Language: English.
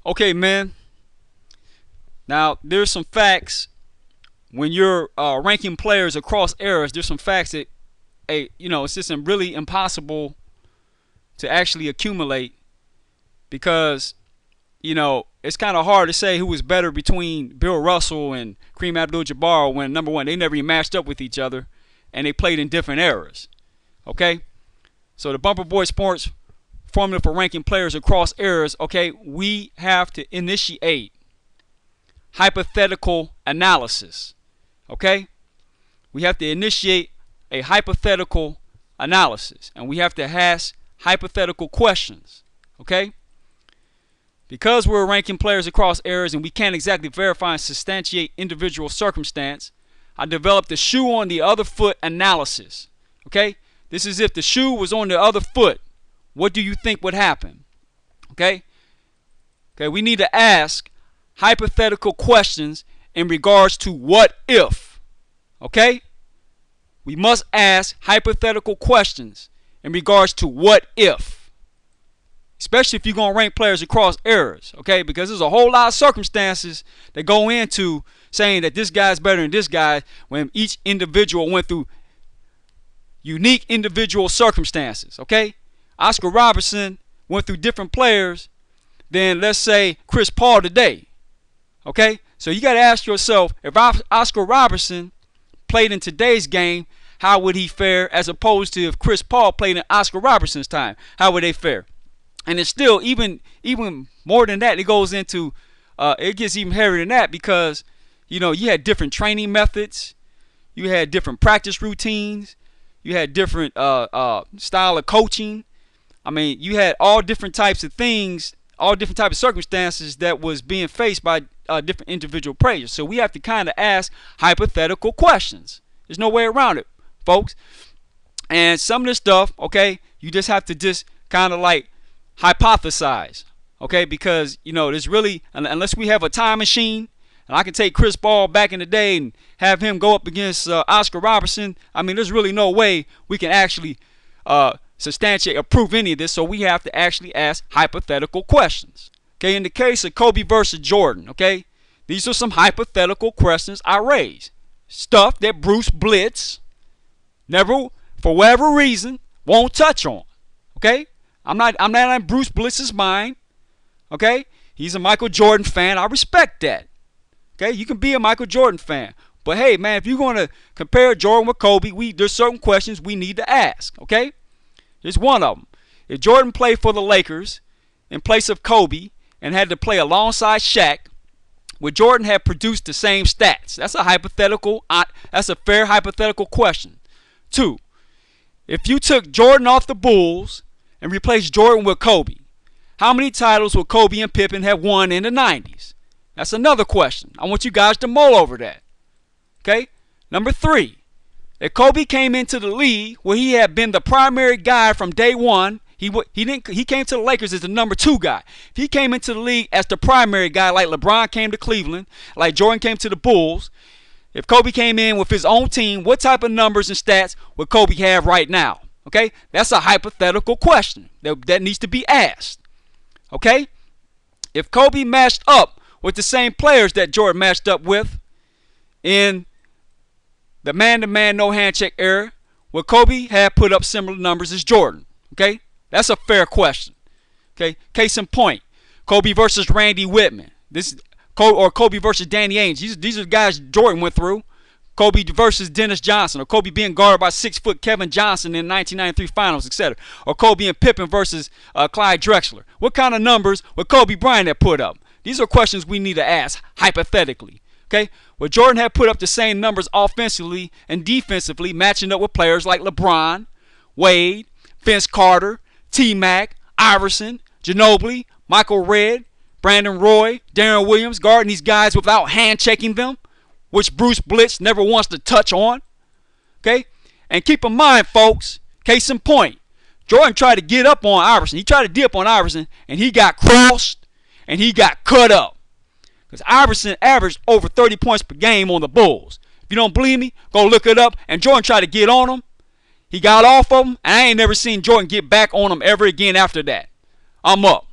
Okay, man. Now there's some facts when you're ranking players across eras. There's some facts that, it's just really impossible to actually accumulate because it's kind of hard to say who was better between Bill Russell and Kareem Abdul-Jabbar when number one they never even matched up with each other and they played in different eras. Okay, so the Bumper Boy Sports formula for ranking players across eras. Okay, we have to initiate hypothetical analysis. Okay, we have to initiate a hypothetical analysis and we have to ask hypothetical questions. Okay, because we're ranking players across eras and we can't exactly verify and substantiate individual circumstance, I developed the shoe on the other foot analysis. Okay, this is if the shoe was on the other foot, what do you think would happen? Okay, we need to ask hypothetical questions in regards to what if. Okay, we must ask hypothetical questions in regards to what if, especially if you're going to rank players across eras. Okay, because there's a whole lot of circumstances that go into saying that this guy's better than this guy when each individual went through unique individual circumstances. Okay, Oscar Robertson went through different players than, let's say, Chris Paul today. Okay, so you got to ask yourself, if Oscar Robertson played in today's game, how would he fare as opposed to if Chris Paul played in Oscar Robertson's time? How would they fare? And it's still even more than that. It goes into it gets even heavier than that because you had different training methods, you had different practice routines, you had different style of coaching. I mean, you had all different types of things, all different types of circumstances that was being faced by different individual players. So we have to kind of ask hypothetical questions. There's no way around it, folks. And some of this stuff, okay, you just have to just kind of like hypothesize, okay, because there's really, unless we have a time machine and I can take Chris Paul back in the day and have him go up against Oscar Robertson, I mean, there's really no way we can actually substantiate or prove any of this. So we have to actually ask hypothetical questions. Okay, in the case of Kobe versus Jordan, okay, these are some hypothetical questions I raise. Stuff that Bruce Blitz never, for whatever reason, won't touch on. Okay, I'm not in Bruce Blitz's mind. Okay, he's a Michael Jordan fan. I respect that. Okay, you can be a Michael Jordan fan, but hey, man, if you're going to compare Jordan with Kobe, there's certain questions we need to ask. Okay, here's one of them. If Jordan played for the Lakers in place of Kobe and had to play alongside Shaq, would Jordan have produced the same stats? That's a hypothetical. That's a fair hypothetical question. 2. If you took Jordan off the Bulls and replaced Jordan with Kobe, how many titles would Kobe and Pippen have won in the 90s? That's another question. I want you guys to mull over that. Okay? Number 3. If Kobe came into the league where he had been the primary guy from day one, he came to the Lakers as the number 2 guy. If he came into the league as the primary guy, like LeBron came to Cleveland, like Jordan came to the Bulls, if Kobe came in with his own team, what type of numbers and stats would Kobe have right now? Okay, that's a hypothetical question that needs to be asked. Okay, if Kobe matched up with the same players that Jordan matched up with in the man-to-man no handshake era, would Kobe have put up similar numbers as Jordan? Okay, that's a fair question. Okay, case in point, Kobe versus Randy Whitman. Or Kobe versus Danny Ainge. These are the guys Jordan went through. Kobe versus Dennis Johnson, or Kobe being guarded by 6-foot Kevin Johnson in the 1993 finals, etc. Or Kobe and Pippen versus Clyde Drexler. What kind of numbers would Kobe Bryant have put up? These are questions we need to ask hypothetically. Okay, would Jordan have put up the same numbers offensively and defensively, matching up with players like LeBron, Wade, Vince Carter, T-Mac, Iverson, Ginobili, Michael Redd, Brandon Roy, Darren Williams, guarding these guys without hand-checking them, which Bruce Blitz never wants to touch on? Okay? And keep in mind, folks, case in point, Jordan tried to get up on Iverson. He tried to dip on Iverson, and he got crossed, and he got cut up. Because Iverson averaged over 30 points per game on the Bulls. If you don't believe me, go look it up. And Jordan tried to get on him. He got off of him, and I ain't never seen Jordan get back on him ever again after that. I'm up.